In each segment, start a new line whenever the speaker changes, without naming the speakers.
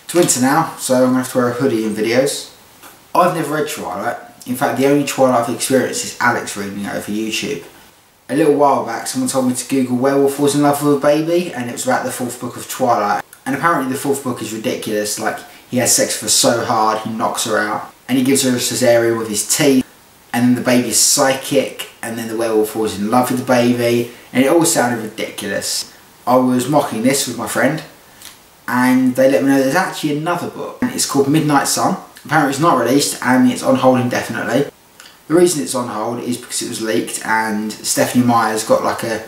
It's winter now, so I'm going to have to wear a hoodie in videos. I've never read Twilight. In fact, the only Twilight I've experienced is Alex reading it over YouTube. A little while back, someone told me to Google werewolf falls in love with a baby, and it was about the 4th book of Twilight. And apparently the 4th book is ridiculous, like he has sex with her so hard, he knocks her out, and he gives her a cesarean with his teeth, and then the baby's psychic, and then the werewolf falls in love with the baby, and it all sounded ridiculous. I was mocking this with my friend, and they let me know there's actually another book, and it's called Midnight Sun. Apparently it's not released and it's on hold indefinitely. The reason it's on hold is because it was leaked, and Stephanie Meyer's got like a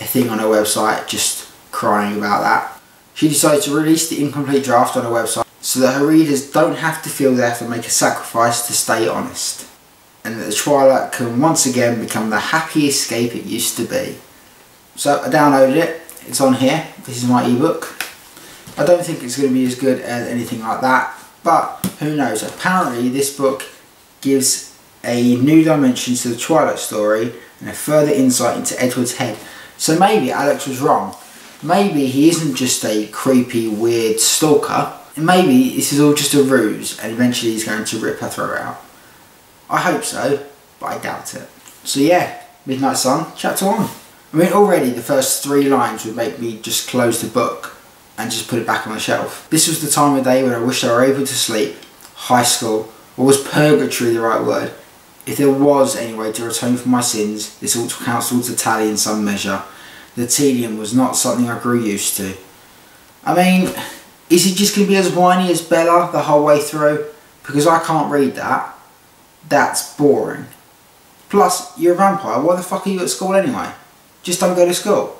thing on her website just crying about that. She decided to release the incomplete draft on her website so that her readers don't have to feel they have to make a sacrifice to stay honest, and that the Twilight can once again become the happy escape it used to be. So I downloaded it, it's on here, this is my ebook. I don't think it's going to be as good as anything like that, but who knows. Apparently this book gives a new dimension to the Twilight story and a further insight into Edward's head. So maybe Alex was wrong. Maybe he isn't just a creepy, weird stalker. Maybe this is all just a ruse and eventually he's going to rip her throat out. I hope so, but I doubt it. So yeah, Midnight Sun, chapter 1. I mean, already the first 3 lines would make me just close the book and just put it back on the shelf. This was the time of day when I wished I were able to sleep. High school. Or was purgatory the right word? If there was any way to atone for my sins, this ought to counsel to tally in some measure. The tedium was not something I grew used to. I mean, is he just going to be as whiny as Bella the whole way through? Because I can't read that. That's boring. Plus, you're a vampire. Why the fuck are you at school anyway? Just don't go to school.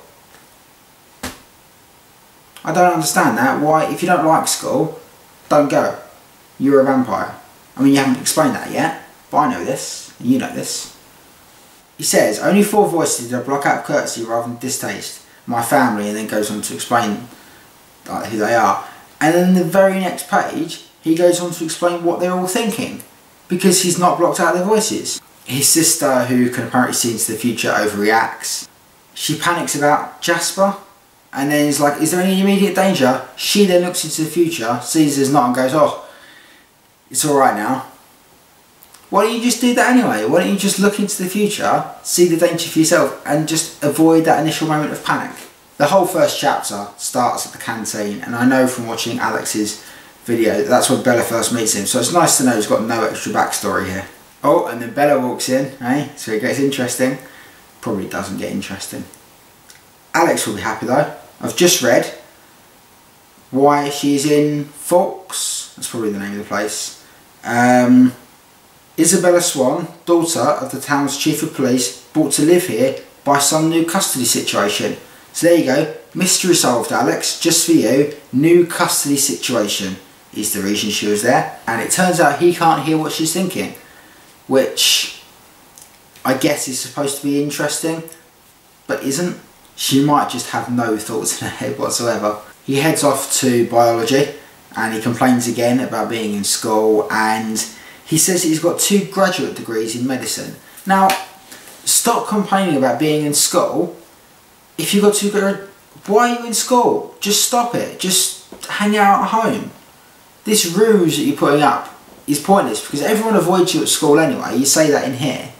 I don't understand that. Why, if you don't like school, don't go. You're a vampire. I mean, you haven't explained that yet, but I know this, and you know this. He says, only 4 voices did I block out courtesy rather than distaste. My family, and then goes on to explain who they are. And then the very next page, he goes on to explain what they're all thinking, because he's not blocked out their voices. His sister, who can apparently see into the future, overreacts. She panics about Jasper, and then he's like, is there any immediate danger? She then looks into the future, sees there's not, and goes, oh, it's alright now. Why don't you just do that anyway? Why don't you just look into the future, see the danger for yourself, and just avoid that initial moment of panic? The whole first chapter starts at the canteen, and I know from watching Alex's video that's where Bella first meets him, so it's nice to know he's got no extra backstory here. Oh, and then Bella walks in, eh? So it gets interesting. Probably doesn't get interesting. Alex will be happy though. I've just read why she's in Forks. That's probably the name of the place. Isabella Swan, daughter of the town's chief of police, brought to live here by some new custody situation. So there you go. Mystery solved, Alex. Just for you. New custody situation is the reason she was there. And it turns out he can't hear what she's thinking, which I guess is supposed to be interesting, but isn't. She might just have no thoughts in her head whatsoever. He heads off to biology and he complains again about being in school, and he says that he's got 2 graduate degrees in medicine. Now, stop complaining about being in school. If you've got 2 graduate, why are you in school? Just stop it. Just hang out at home. This ruse that you're putting up is pointless because everyone avoids you at school anyway. You say that in here.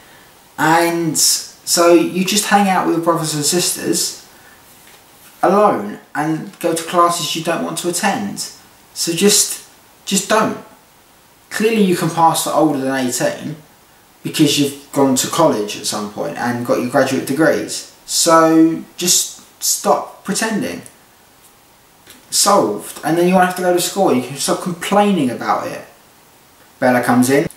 And so you just hang out with your brothers and sisters alone and go to classes you don't want to attend. So just don't. Clearly you can pass for older than 18 because you've gone to college at some point and got your graduate degrees. So just stop pretending. Solved. And then you won't have to go to school. You can stop complaining about it. Bella comes in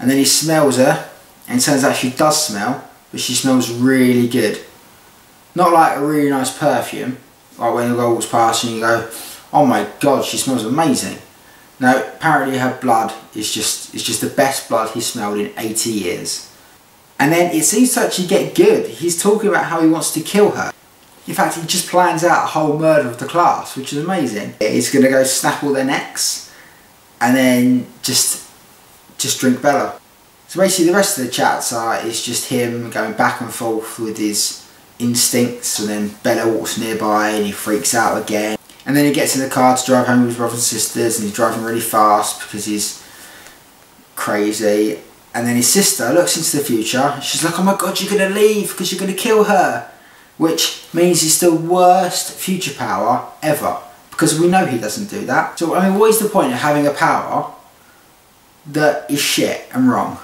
and then he smells her, and it turns out she does smell, but she smells really good. Not like a really nice perfume, like when a girl walks past and you go, oh my god, she smells amazing. No, apparently her blood is just the best blood he's smelled in 80 years. And then it seems to actually get good. He's talking about how he wants to kill her. In fact, he just plans out a whole murder of the class, which is amazing. He's going to go snap all their necks and then just drink Bella. So basically the rest of the chats is just him going back and forth with his instincts, and then Bella walks nearby and he freaks out again. And then he gets in the car to drive home with his brothers and sisters, and he's driving really fast because he's crazy. And then his sister looks into the future. She's like, oh my god, you're going to leave because you're going to kill her. Which means he's the worst future power ever. Because we know he doesn't do that. So, I mean, what is the point of having a power that is shit and wrong?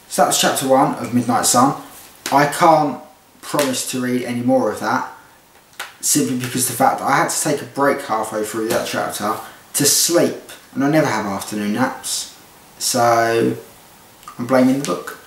So that was chapter 1 of Midnight Sun. I can't promise to read any more of that, simply because the fact that I had to take a break halfway through that chapter to sleep. And I never have afternoon naps. So I'm blaming the book.